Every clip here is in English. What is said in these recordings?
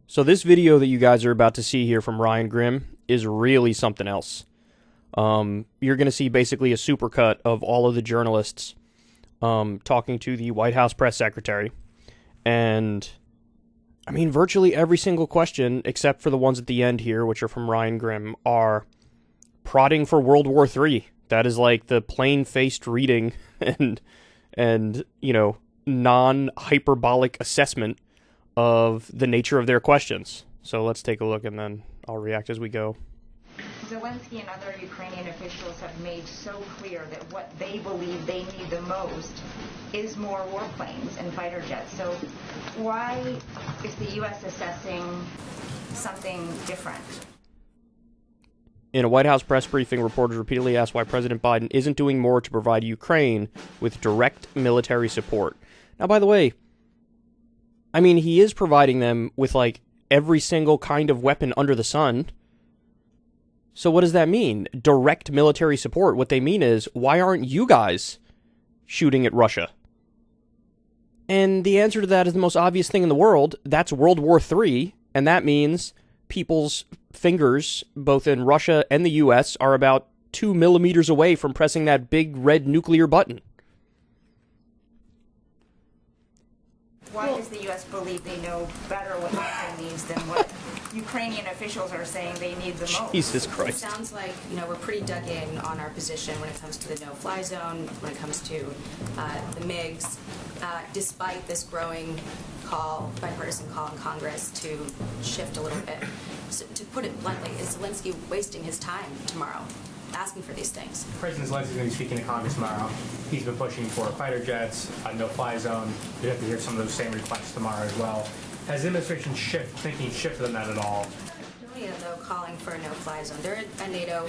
So this video that you guys are about to see here from Ryan Grimm is really something else. You're going to see basically a supercut of all of the journalists talking to the White House press secretary. And, I mean, virtually every single question, except for the ones at the end here, which are from Ryan Grimm, are prodding for World War III. That is like the plain-faced reading and you know, non-hyperbolic assessment of the nature of their questions. So let's take a look and then I'll react as we go. Zelensky and other Ukrainian officials have made so clear that what they believe they need the most is more warplanes and fighter jets. So why is the U.S. assessing something different? In a White House press briefing, reporters repeatedly asked why President Biden isn't doing more to provide Ukraine with direct military support. Now, by the way, I mean, he is providing them with, like, every single kind of weapon under the sun. So what does that mean? Direct military support. What they mean is, why aren't you guys shooting at Russia? And the answer to that is the most obvious thing in the world. That's World War III, and that means people's fingers, both in Russia and the U.S., are about 2 millimeters away from pressing that big red nuclear button. Why does the U.S. believe they know better what Ukraine needs than what Ukrainian officials are saying they need the most? Jesus Christ. It sounds like, we're pretty dug in on our position when it comes to the no-fly zone, when it comes to the MiGs, despite this growing bipartisan call in Congress to shift a little bit. So, to put it bluntly, is Zelensky wasting his time tomorrow asking for these things? President Zelensky is going to be speaking to Congress tomorrow. He's been pushing for fighter jets, a no-fly zone. You have to hear some of those same requests tomorrow as well. Has the administration shifted on that at all? Though, calling for a no-fly zone. They're a NATO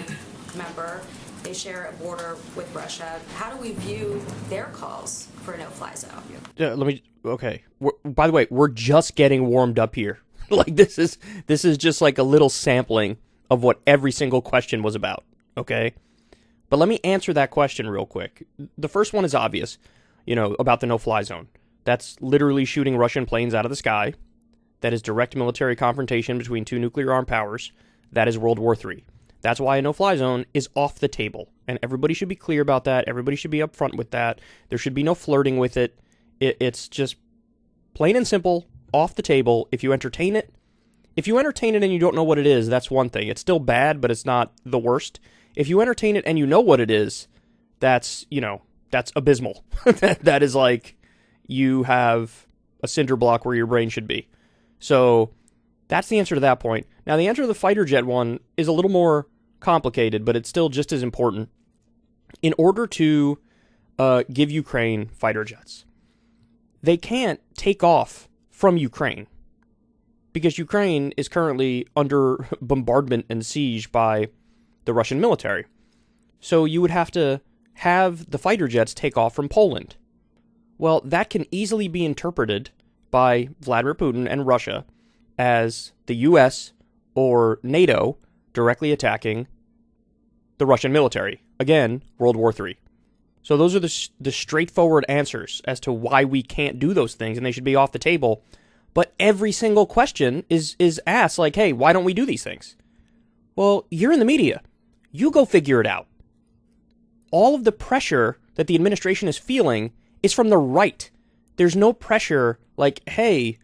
member. They share a border with Russia. How do we view their calls for a no-fly zone? Okay. By the way, we're just getting warmed up here. Like, this is just like a little sampling of what every single question was about. Okay? But let me answer that question real quick. The first one is obvious, about the no-fly zone. That's literally shooting Russian planes out of the sky. That is direct military confrontation between two nuclear-armed powers. That is World War III. That's why a no-fly zone is off the table. And everybody should be clear about that. Everybody should be upfront with that. There should be no flirting with it. It's just plain and simple, off the table. If you entertain it and you don't know what it is, that's one thing. It's still bad, but it's not the worst. If you entertain it and you know what it is, that's abysmal. That is like you have a cinder block where your brain should be. So that's the answer to that point. Now, the answer to the fighter jet one is a little more complicated, but it's still just as important. In order to give Ukraine fighter jets, they can't take off from Ukraine because Ukraine is currently under bombardment and siege by the Russian military. So you would have to have the fighter jets take off from Poland. Well, that can easily be interpreted by Vladimir Putin and Russia as the U.S. or NATO directly attacking the Russian military. Again, World War III. So those are the straightforward answers as to why we can't do those things, and they should be off the table. But every single question is asked like, hey, why don't we do these things? Well, you're in the media. You go figure it out. All of the pressure that the administration is feeling is from the right. There's no pressure like, hey,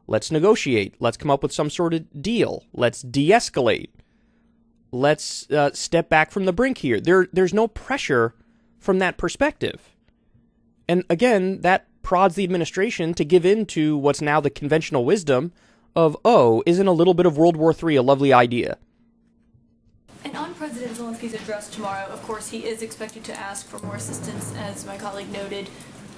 let's negotiate. Let's come up with some sort of deal. Let's de-escalate. Let's step back from the brink here. There's no pressure from that perspective. And again, that prods the administration to give in to what's now the conventional wisdom of, isn't a little bit of World War III a lovely idea? And on President Zelensky's address tomorrow, of course, he is expected to ask for more assistance, as my colleague noted.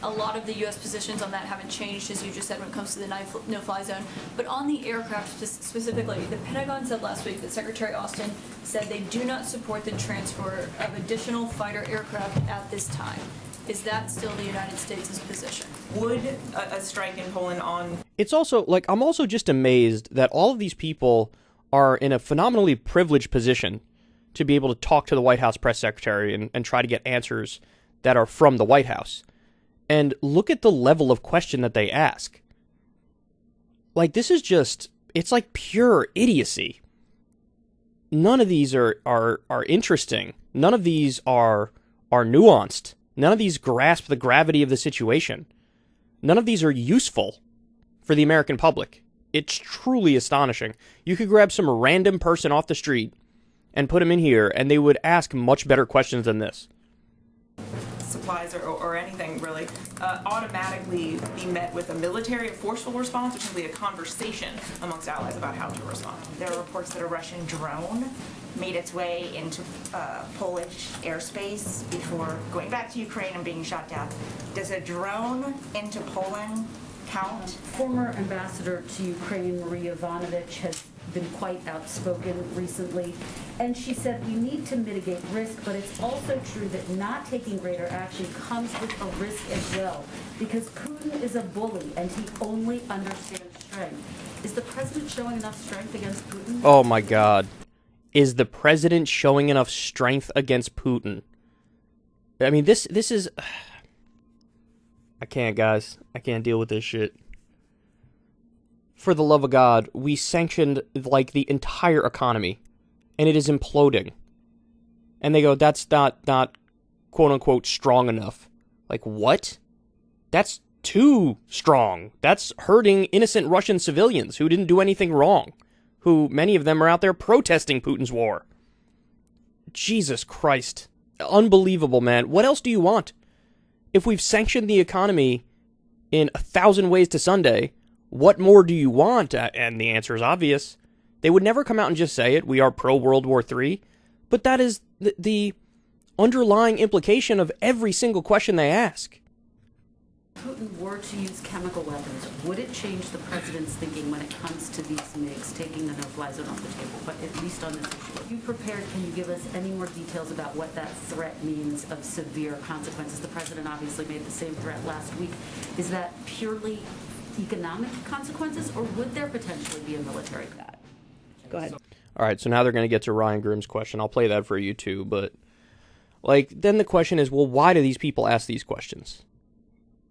A lot of the U.S. positions on that haven't changed, as you just said, when it comes to the no-fly zone. But on the aircraft specifically, the Pentagon said last week that Secretary Austin said they do not support the transfer of additional fighter aircraft at this time. Is that still the United States' position? Would a strike in Poland on... It's also, I'm also just amazed that all of these people are in a phenomenally privileged position to be able to talk to the White House press secretary and try to get answers that are from the White House. And look at the level of question that they ask. Like, this is just, it's like pure idiocy. None of these are interesting. None of these are nuanced. None of these grasp the gravity of the situation. None of these are useful for the American public. It's truly astonishing. You could grab some random person off the street and put them in here, and they would ask much better questions than this. Supplies or anything really automatically be met with a military, a forceful response, or simply a conversation amongst allies about how to respond. There are reports that a Russian drone made its way into Polish airspace before going back to Ukraine and being shot down. Does a drone into Poland count? Former ambassador to Ukraine, Maria Ivanovich, has been quite outspoken recently, and she said we need to mitigate risk, but it's also true that not taking greater action comes with a risk as well, because Putin is a bully and he only understands strength. Is the president showing enough strength against Putin? Oh my God. Is the president showing enough strength against Putin? I mean, this is... I can't, guys. I can't deal with this shit. For the love of God, we sanctioned, like, the entire economy, and it is imploding. And they go, that's not quote-unquote strong enough. Like, what? That's too strong. That's hurting innocent Russian civilians who didn't do anything wrong, who, many of them are out there protesting Putin's war. Jesus Christ. Unbelievable, man. What else do you want? If we've sanctioned the economy in 1,000 ways to Sunday, what more do you want? And the answer is obvious. They would never come out and just say it. We are pro-World War III. But that is the underlying implication of every single question they ask. If Putin were to use chemical weapons, would it change the president's thinking when it comes to these MiGs, taking the no-fly zone off the table, but at least on this issue? Are you prepared? Can you give us any more details about what that threat means of severe consequences? The president obviously made the same threat last week. Is that purely economic consequences, or would there potentially be a military threat? Go ahead. All right, so now they're going to get to Ryan Grimm's question. I'll play that for you too, but like then the question is, well, why do these people ask these questions?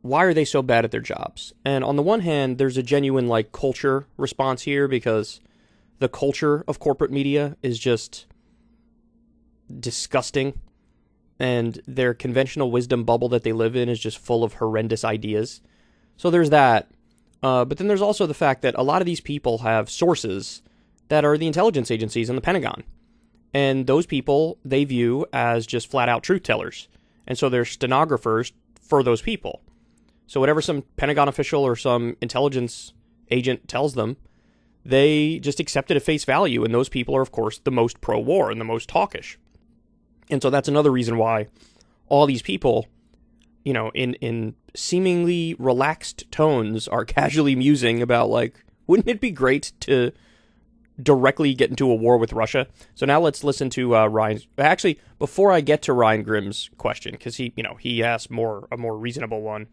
Why are they so bad at their jobs? And on the one hand, there's a genuine like culture response here because the culture of corporate media is just disgusting, and their conventional wisdom bubble that they live in is just full of horrendous ideas. So there's that. But then there's also the fact that a lot of these people have sources that are the intelligence agencies and the Pentagon. And those people they view as just flat-out truth tellers. And so they're stenographers for those people. So whatever some Pentagon official or some intelligence agent tells them, they just accept it at face value. And those people are, of course, the most pro-war and the most hawkish. And so that's another reason why all these people, you know, in seemingly relaxed tones are casually musing about, like, wouldn't it be great to directly get into a war with Russia? So now let's listen to Ryan's... Actually, before I get to Ryan Grimm's question, because he asked a more reasonable one,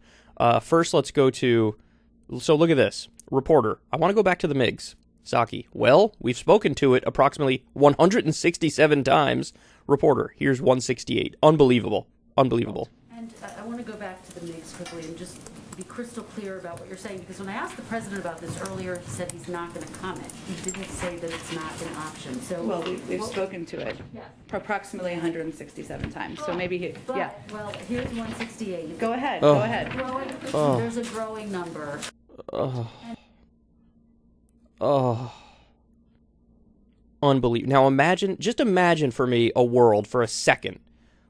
first let's go to... So look at this. Reporter, I want to go back to the MiGs. Psaki, well, we've spoken to it approximately 167 times. Reporter, here's 168. Unbelievable. Unbelievable. And I want to go back to the MiGs quickly and just be crystal clear about what you're saying, because when I asked the president about this earlier, he said he's not going to comment. He didn't say that it's not an option. So well, we've spoken to it approximately 167 times. So maybe Well, here's 168. Go ahead. Oh. Go ahead. There's a growing number. Unbelievable. Now just imagine for me a world for a second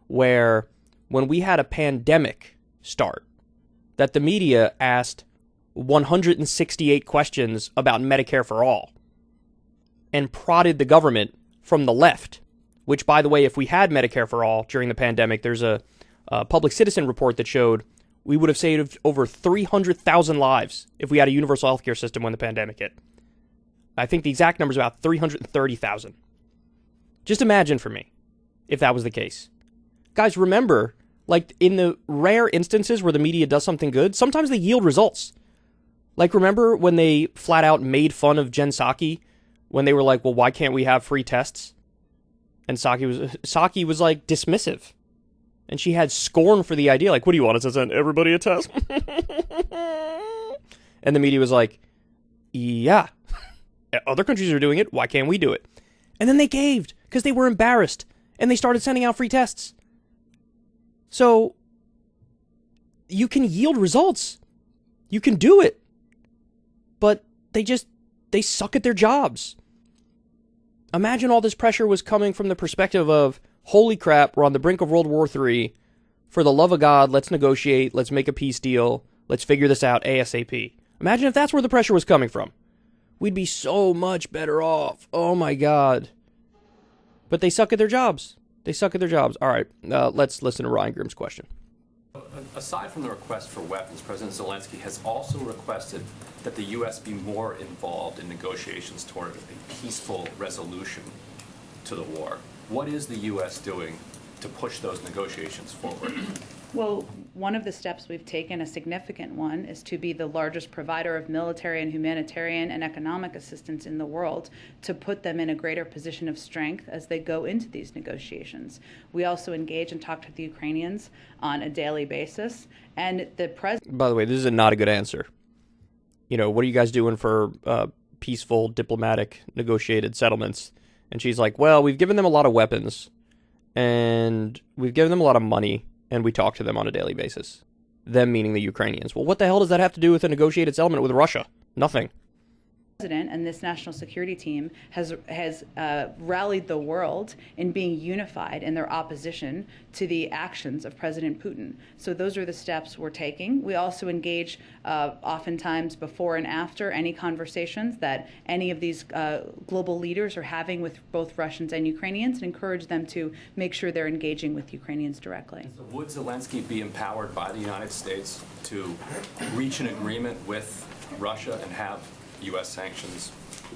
where when we had a pandemic start, that the media asked 168 questions about Medicare for all and prodded the government from the left, which, by the way, if we had Medicare for all during the pandemic, there's a public citizen report that showed we would have saved over 300,000 lives if we had a universal healthcare system when the pandemic hit. I think the exact number is about 330,000. Just imagine for me if that was the case. Guys, remember, like in the rare instances where the media does something good, sometimes they yield results. Like remember when they flat out made fun of Jen Psaki when they were like, well, why can't we have free tests? And Psaki was like dismissive. And she had scorn for the idea. Like, what do you want us to send everybody a test? And the media was like, yeah. Other countries are doing it. Why can't we do it? And then they caved because they were embarrassed and they started sending out free tests. So you can yield results. You can do it. But they suck at their jobs. Imagine all this pressure was coming from the perspective of, holy crap, we're on the brink of World War III. For the love of God, let's negotiate. Let's make a peace deal. Let's figure this out ASAP. Imagine if that's where the pressure was coming from. We'd be so much better off. Oh my God. But they suck at their jobs. They suck at their jobs. All right, let's listen to Ryan Grimm's question. Aside from the request for weapons, President Zelensky has also requested that the U.S. be more involved in negotiations toward a peaceful resolution to the war. What is the U.S. doing to push those negotiations forward? Well, one of the steps we've taken, a significant one, is to be the largest provider of military and humanitarian and economic assistance in the world to put them in a greater position of strength as they go into these negotiations. We also engage and talk to the Ukrainians on a daily basis. And the president... By the way, this is not a good answer. You know, what are you guys doing for peaceful, diplomatic, negotiated settlements? And she's like, well, we've given them a lot of weapons, and we've given them a lot of money, and we talk to them on a daily basis. Them meaning the Ukrainians. Well, what the hell does that have to do with a negotiated settlement with Russia? Nothing. President and this national security team has rallied the world in being unified in their opposition to the actions of President Putin. So those are the steps we're taking. We also engage oftentimes before and after any conversations that any of these global leaders are having with both Russians and Ukrainians, and encourage them to make sure they're engaging with Ukrainians directly. Would Zelensky be empowered by the United States to reach an agreement with Russia and have U.S. sanctions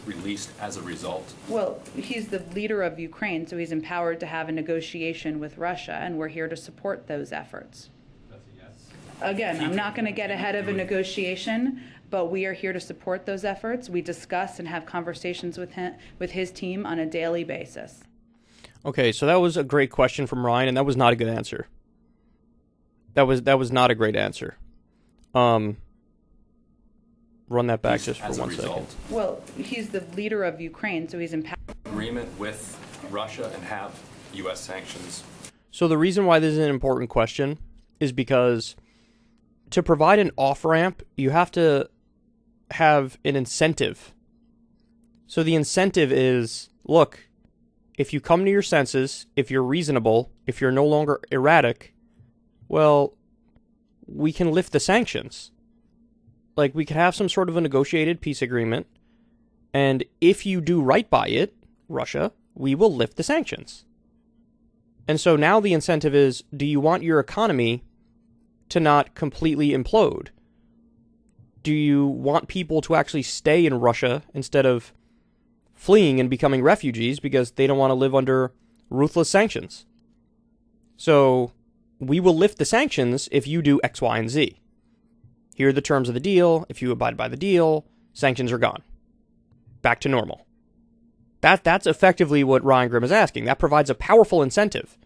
released as a result? Well, he's the leader of Ukraine, so he's empowered to have a negotiation with Russia, and we're here to support those efforts. That's a yes. Again, I'm not going to get ahead of a negotiation, but we are here to support those efforts. We discuss and have conversations with his team on a daily basis. Okay, so that was a great question from Ryan, and that was not a good answer. That was not a great answer. Run that back just for 1 second. Well, he's the leader of Ukraine, so he's empowered. Agreement with Russia and have U.S. sanctions. So the reason why this is an important question is because to provide an off-ramp, you have to have an incentive. So the incentive is, look, if you come to your senses, if you're reasonable, if you're no longer erratic, well, we can lift the sanctions. Like, we could have some sort of a negotiated peace agreement, and if you do right by it, Russia, we will lift the sanctions. And so now the incentive is, do you want your economy to not completely implode? Do you want people to actually stay in Russia instead of fleeing and becoming refugees because they don't want to live under ruthless sanctions? So we will lift the sanctions if you do X, Y, and Z. Here are the terms of the deal. If you abide by the deal, sanctions are gone. Back to normal. That's effectively what Ryan Grimm is asking. That provides a powerful incentive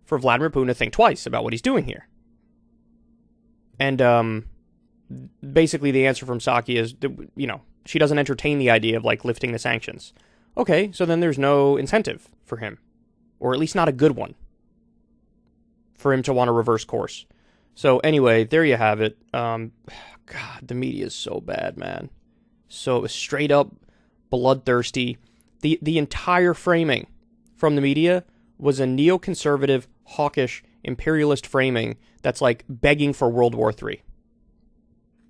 for Vladimir Putin to think twice about what he's doing here. And basically the answer from Psaki is, you know, she doesn't entertain the idea of, like, lifting the sanctions. Okay, so then there's no incentive for him. Or at least not a good one. For him to want to reverse course. So anyway, there you have it. God, the media is so bad, man. So straight up bloodthirsty. The entire framing from the media was a neoconservative, hawkish, imperialist framing that's like begging for World War III.